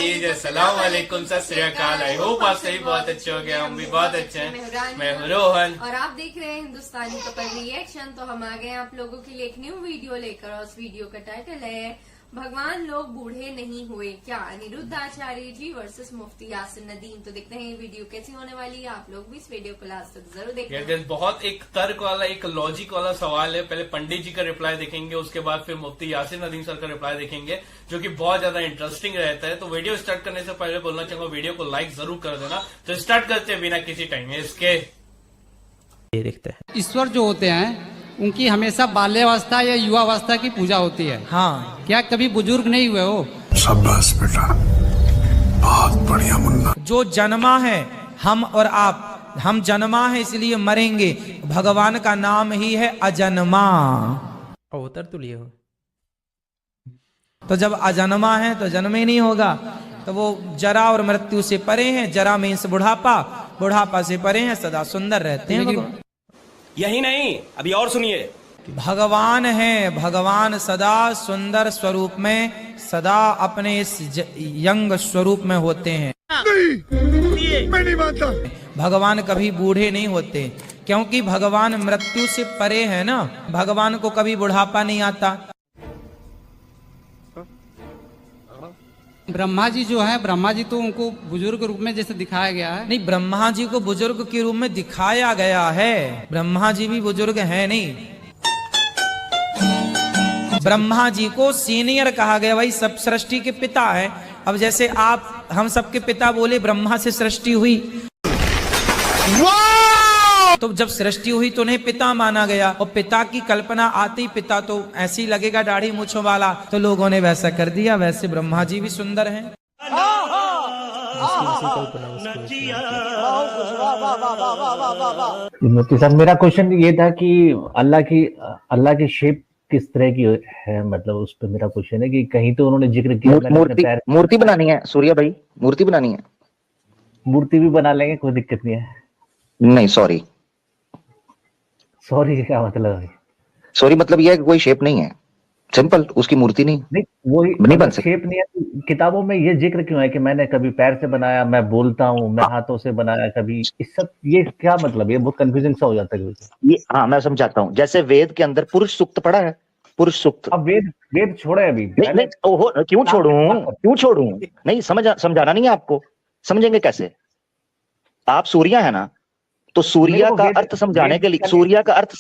ईद, अस्सलाम वालेकुम, सत श्री अकाल। आई होप आप सभी बहुत अच्छे हो गए, हम भी बहुत अच्छे हैं। मैं हूँ रोहन और आप देख रहे हैं हिंदुस्तानी कपल रिएक्शन। तो हम आ गए आप लोगों के लिए एक न्यू वीडियो लेकर, और उस वीडियो का टाइटल है भगवान लोग बूढ़े नहीं हुए क्या, अनिरुद्ध आचार्य जी वर्सेस मुफ्ती यासिर नदीम। तो देखते हैं ये वीडियो कैसी होने वाली है। आप लोग भी इस वीडियो को लास्ट तक जरूर देखें। बहुत एक तर्क वाला, एक लॉजिक वाला सवाल है। पहले पंडित जी का रिप्लाई देखेंगे, उसके बाद फिर मुफ्ती यासिर नदीम सर का रिप्लाई देखेंगे, जो कि बहुत ज्यादा इंटरेस्टिंग रहता है। तो वीडियो स्टार्ट करने से पहले बोलना चाहूंगा, वीडियो को लाइक जरूर कर देना। तो स्टार्ट करते हैं बिना किसी टाइम इसके। ये देखते हैं, ईश्वर जो होते हैं उनकी हमेशा बाल्यावस्था या युवावस्था की पूजा होती है। हाँ, क्या कभी बुजुर्ग नहीं हुए हो? शाबाश बेटा, बहुत बढ़िया मुन्ना। जो जन्मा है, हम और आप, हम जन्मा है इसलिए मरेंगे। भगवान का नाम ही है अजन्मा। अवतर तो लिए हो, तो जब अजन्मा है तो जन्म ही नहीं होगा। तो वो जरा और मृत्यु से परे हैं। जरा मीन्स बुढ़ापा, बुढ़ापा से परे हैं, सदा सुंदर रहते हैं भगवान। यही नहीं, अभी और सुनिए। भगवान है, भगवान सदा सुंदर स्वरूप में, सदा अपने इस यंग स्वरूप में होते हैं। नहीं, मैं नहीं मानता। भगवान कभी बूढ़े नहीं होते, क्योंकि भगवान मृत्यु से परे है ना। भगवान को कभी बुढ़ापा नहीं आता। ब्रह्मा जी जो है, ब्रह्मा जी तो उनको बुजुर्ग रूप में जैसे दिखाया गया है। नहीं, ब्रह्मा जी को बुजुर्ग के रूप में दिखाया गया है। ब्रह्मा जी भी बुजुर्ग हैं नहीं। ब्रह्मा जी को सीनियर कहा गया, भाई सब सृष्टि के पिता है। अब जैसे आप हम सबके पिता बोले, ब्रह्मा से सृष्टि हुई, तो जब सृष्टि हुई तो उन्हें पिता माना गया। और पिता की कल्पना आते ही पिता तो ऐसे ही लगेगा दाढ़ी मूंछों वाला, तो लोगों ने वैसा कर दिया। वैसे ब्रह्मा जी भी सुंदर हैं। मुफ्ती साहब, मेरा क्वेश्चन ये था कि अल्लाह की शेप किस तरह की है, मतलब उस पर मेरा क्वेश्चन है कि कहीं तो उन्होंने जिक्र किया मूर्ति बनानी है सूर्या भाई, मूर्ति बनानी है। मूर्ति भी बना लेंगे, कोई दिक्कत नहीं है। नहीं, सॉरी क्या मतलब है? सॉरी मतलब यह है कि कोई शेप नहीं है, सिंपल, उसकी मूर्ति नहीं वही नहीं बन सकती। शेप नहीं है। किताबों में ये जिक्र क्यों है कि मैंने कभी पैर से बनाया, मैं बोलता हूँ, मैं हाथों से बनाया कभी, इस सब ये क्या मतलब? ये बहुत कंफ्यूजिंग सा हो जाता है ये। हाँ, मैं समझाता हूँ। जैसे वेद के अंदर पुरुष सूक्त पढ़ा है, पुरुष सूक्त। अब वेद छोड़े अभी। नहीं, ओहो, क्यों छोड़ू? नहीं समझाना नहीं है आपको, समझेंगे कैसे? आप सूर्या है ना, तो सूर्या का अर्थ समझाने के लिए, सूर्या का अर्थ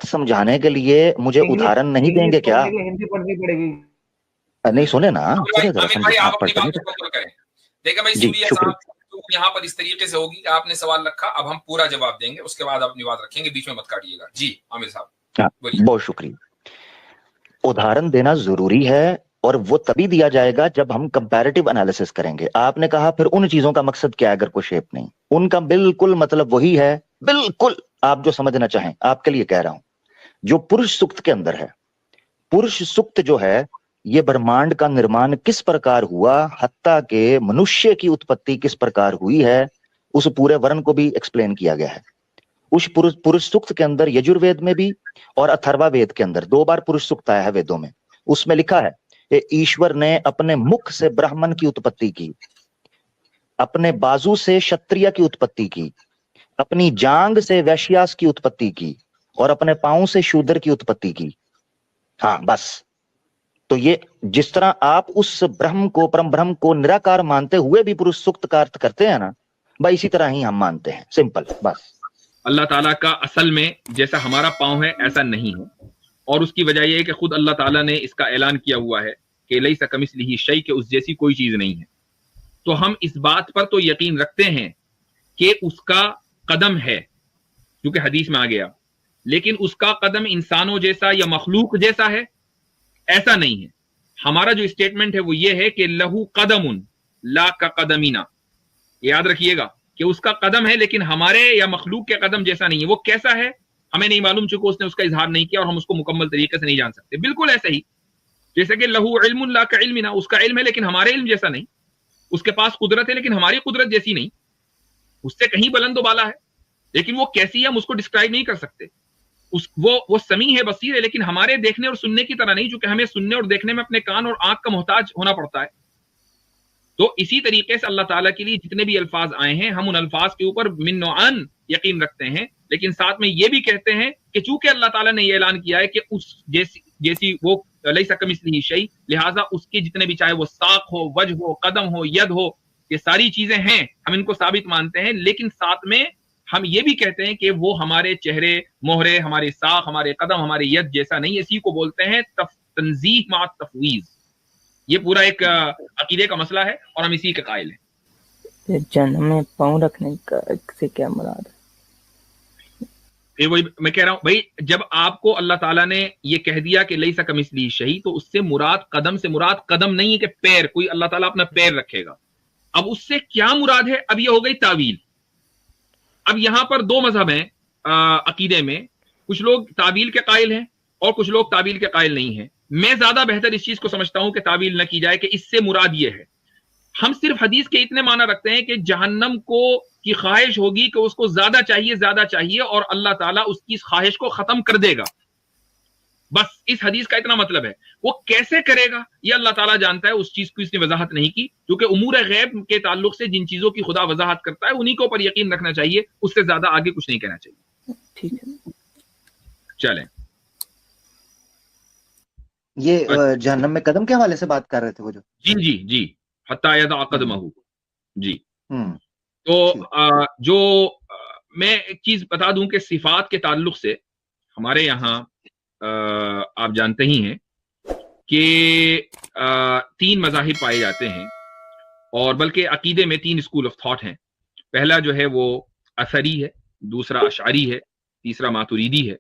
समझाने के लिए मुझे उदाहरण नहीं देंगे क्या? हिंदी पढ़नी पड़ेगी। नहीं, सुने ना, सुने जरा। देखा भाई, सूर्या साहब तो यहाँ पर इस तरीके से होगी। आपने सवाल रखा, अब हम पूरा जवाब देंगे, उसके बाद अपनी बात रखेंगे, बीच में मत काटिएगा। जी आमिर साहब, बहुत शुक्रिया। उदाहरण देना जरूरी है, और वो तभी दिया जाएगा जब हम कंपैरेटिव एनालिसिस करेंगे। आपने कहा फिर उन चीजों का मकसद क्या है अगर कोई शेप नहीं? उनका बिल्कुल मतलब वही है, बिल्कुल आप जो समझना चाहें, आपके लिए कह रहा हूं। जो पुरुष सूक्त के अंदर है, पुरुष सूक्त जो है, ये ब्रह्मांड का निर्माण किस प्रकार हुआ, हत्ता के मनुष्य की उत्पत्ति किस प्रकार हुई है, उस पूरे वर्ण को भी एक्सप्लेन किया गया है। उस पुरुष सूक्त के अंदर यजुर्वेद में भी और अथर्वा वेद के अंदर 2 बार पुरुष सूक्त आया है वेदों में। उसमें लिखा है कि ईश्वर ने अपने मुख से ब्राह्मण की उत्पत्ति की, अपने बाजू से क्षत्रिय की उत्पत्ति की, अपनी जांग से वैश्यास की उत्पत्ति की, और अपने पांव से शूद्र की उत्पत्ति की। हाँ, बस। तो ये जिस तरह आप उस ब्रह्म को, परम ब्रह्म को निराकार मानते हुए भी पुरुष सूक्त का अर्थ करते हैं ना, भाई इसी तरह ही हम मानते हैं, सिंपल, बस। अल्लाह ताला का असल में जैसा हमारा पांव है ऐसा नहीं है, और उसकी वजह यह है कि खुद अल्लाह ताला ने इसका ऐलान किया हुआ है कि लैसा कमिस्लिही शै, के उस जैसी कोई चीज नहीं है। तो हम इस बात पर तो यकीन रखते हैं कि उसका कदम है, क्योंकि हदीस में आ गया, लेकिन उसका कदम इंसानों जैसा या मखलूक जैसा है ऐसा नहीं है। हमारा जो स्टेटमेंट है वो ये है कि लहू कदमुन ला का कदमीना। याद रखिएगा कि उसका कदम है, लेकिन हमारे या मखलूक के कदम जैसा नहीं है। वो कैसा है हमें नहीं मालूम, चूंकि उसने उसका इजहार नहीं किया और हम उसको मुकम्मल तरीके से नहीं जान सकते। बिल्कुल ऐसे ही जैसे कि लहू इल्मुन ला का इल्मिना, उसका इल्म है लेकिन हमारे इल्म जैसा नहीं। उसके पास कुदरत है लेकिन हमारी कुदरत जैसी नहीं। उससे कहीं बुलंद बाला है, लेकिन वो कैसी है हम उसको डिस्क्राइब नहीं कर सकते। वो समी है, बसीर है, लेकिन हमारे देखने और सुनने की तरह नहीं, क्योंकि हमें सुनने और देखने में अपने कान और आंख का मोहताज होना पड़ता है। तो इसी तरीके से अल्लाह ताला के लिए जितने भी अल्फाज आए हैं, हम उन अल्फाज के ऊपर मिन नौअन यकीन रखते हैं, लेकिन साथ में ये भी कहते हैं कि चूंकि अल्लाह ताला ने ये ऐलान किया है कि उस जैसी वो लैसा कमिस्लिही शै, लिहाजा उसके जितने भी, चाहे वो साख हो, वजह हो, कदम हो, यद हो, ये सारी चीजें हैं, हम इनको साबित मानते हैं, लेकिन साथ में हम ये भी कहते हैं कि वो हमारे चेहरे, मोहरे, हमारे साख, हमारे कदम, हमारे यद जैसा नहीं। इसी को बोलते हैं तंजीह मा तफवीज। ये पूरा एक अकीदे का मसला है और हम इसी के कायल हैं। जन्म में पाँव रखने का से क्या मुराद है? ये वही मैं कह रहा हूं भाई, जब आपको अल्लाह ताला ने ये कह दिया कि लैसा कमिस्लिही शै, तो उससे मुराद कदम से मुराद कदम नहीं है कि पैर, कोई अल्लाह ताला अपना पैर रखेगा। अब उससे क्या मुराद है? अब ये हो गई तावील। अब यहां पर दो मजहब हैं अकीदे में, कुछ लोग तावील के कायल हैं और कुछ लोग तावील के कायल नहीं हैं। मैं ज्यादा बेहतर इस चीज को समझता हूं कि तावील न की जाए, कि इससे मुराद ये है, हम सिर्फ हदीस के इतने माना रखते हैं कि जहन्नम को की ख्वाहिश होगी कि उसको ज्यादा चाहिए और अल्लाह ताला उसकी इस ख्वाहिश को खत्म कर देगा। बस इस हदीस का इतना मतलब है। वो कैसे करेगा ये अल्लाह ताला जानता है, उस चीज को इसने वजाहत नहीं की, क्योंकि उमूर गैब के ताल्लुक से जिन चीजों की खुदा वजाहत करता है उन्हीं के ऊपर यकीन रखना चाहिए, उससे ज्यादा आगे कुछ नहीं कहना चाहिए। ठीक है, चलें। ये जहन्नम में कदम के हवाले से बात कर रहे थे वो जो? जी हत्ता यदा कदमहू। जी हम्म, तो जो मैं एक चीज बता दूं कि सिफात के ताल्लुक से हमारे यहाँ आप जानते ही हैं कि 3 मज़ाहिब पाए जाते हैं, और बल्कि अकीदे में 3 स्कूल ऑफ थॉट हैं। पहला जो है वो असरी है, दूसरा अशारी है, तीसरा मातुरीदी है।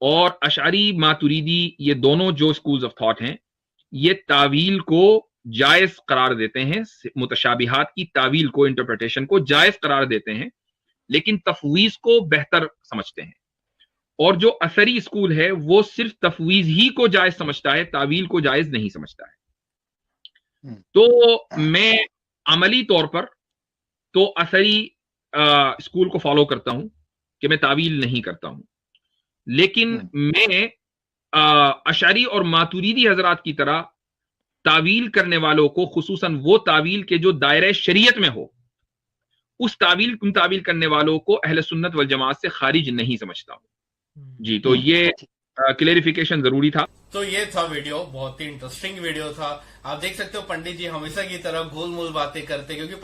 और अशारी मातुरीदी ये दोनों जो स्कूल्स ऑफ थॉट हैं, ये तावील को जायज करार देते हैं, मुतशाबिहात की तावील को, इंटरप्रिटेशन को जायज करार देते हैं, लेकिन तफवीज को बेहतर समझते हैं। और जो असरी स्कूल है वो सिर्फ तफवीज ही को जायज समझता है, तावील को जायज नहीं समझता है। तो मैं अमली तौर पर तो असरी स्कूल को फॉलो करता हूं कि मैं तावील नहीं करता हूं, लेकिन मैं अशारी और मातुरीदी हजरात की तरह तावील करने वालों को, खुसूसन वो तावील के जो दायरे शरीयत में हो, उस तावील करने वालों को अहले सुन्नत वल जमात से खारिज नहीं समझता हूं। जी, तो ये क्लेरिफिकेशन जरूरी था। तो ये था वीडियो, बहुत ही इंटरेस्टिंग वीडियो था। आप देख सकते हो पंडित जी हमेशा की तरह गोल मोल बातें करते, क्योंकि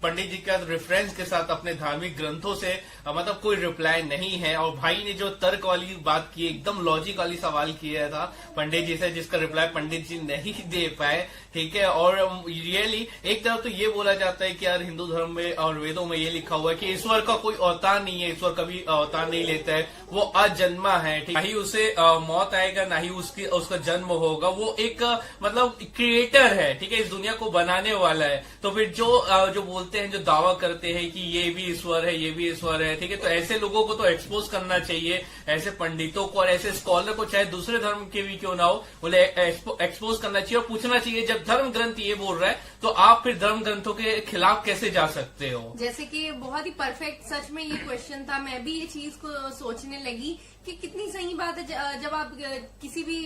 पंडित जी का रेफरेंस के साथ अपने धार्मिक ग्रंथों से मतलब कोई रिप्लाई नहीं है। और भाई ने जो तर्क वाली बात की, एकदम लॉजिक वाली सवाल किया था पंडित जी से, जिसका रिप्लाई पंडित जी नहीं दे पाए। ठीक है, और रियली एक तरफ तो ये बोला जाता है कि यार हिंदू धर्म में और वेदों में ये लिखा हुआ है कि ईश्वर का कोई अवतार नहीं है, ईश्वर कभी अवतार नहीं लेता है, वो अजन्मा है। ठीक, ना ही उसे मौत आएगा, ना ही उसका जन्म होगा, वो एक मतलब क्रिएटर है। ठीक है, इस दुनिया को बनाने वाला है। तो फिर जो बोलते हैं, जो दावा करते हैं कि ये भी ईश्वर है, ये भी ईश्वर है, ठीक है, तो ऐसे लोगों को तो एक्सपोज करना चाहिए, ऐसे पंडितों को और ऐसे स्कॉलर को, चाहे दूसरे धर्म के भी क्यों ना हो, बोले एक्सपोज करना चाहिए और पूछना चाहिए। जब धर्म ग्रंथ ये बोल रहा है तो आप फिर धर्म ग्रंथों के खिलाफ कैसे जा सकते हो? जैसे कि बहुत ही परफेक्ट सच में ये क्वेश्चन था। मैं भी ये चीज को सोचने लगी कि कितनी सही बात है। जब आप किसी भी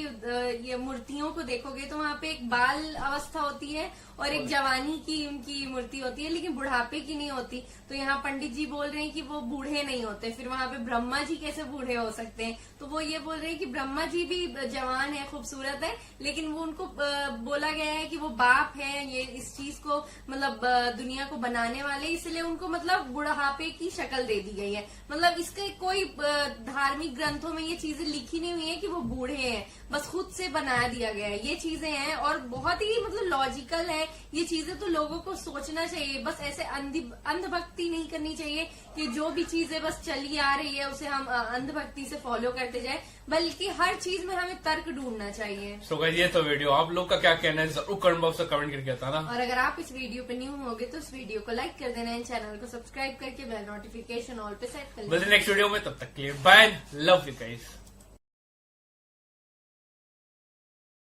ये मूर्तियों को देखोगे तो वहाँ पे एक बाल अवस्था होती है और एक जवानी की उनकी मूर्ति होती है, लेकिन बुढ़ापे की नहीं होती। तो यहाँ पंडित जी बोल रहे हैं कि वो बूढ़े नहीं होते, फिर वहाँ पे ब्रह्मा जी कैसे बूढ़े हो सकते हैं? तो वो ये बोल रहे हैं कि ब्रह्मा जी भी जवान है, खूबसूरत है, लेकिन वो उनको बोला गया है कि वो बाप है, ये इस चीज को मतलब दुनिया को बनाने वाले, इसलिए उनको मतलब बुढ़ापे की शक्ल दे दी गई है। मतलब इसका कोई धार्मिक ग्रंथों में ये चीजें लिखी नहीं हुई है कि वो बूढ़े हैं, बस खुद से बना दिया गया है। ये चीजें हैं और बहुत ही मतलब लॉजिकल है ये चीजें। तो लोगों को सोचना चाहिए, बस ऐसे अंधभक्ति नहीं करनी चाहिए कि जो भी चीजें बस चली आ रही है उसे हम अंधभक्ति से फॉलो करते जाए, बल्कि हर चीज में हमें तर्क ढूंढना चाहिए। तो गाइस ये तो वीडियो, आप लोग का क्या कहना है जरूर कमेंट बॉक्स में कमेंट करके बताना। और अगर आप इस वीडियो पे न्यू होगे तो इस वीडियो को लाइक कर देना, चैनल को सब्सक्राइब करके बेल नोटिफिकेशन ऑल पे सेट कर लेना। मिलते हैं नेक्स्ट वीडियो में, तब तक के लिए बाय, लव यू गाइस।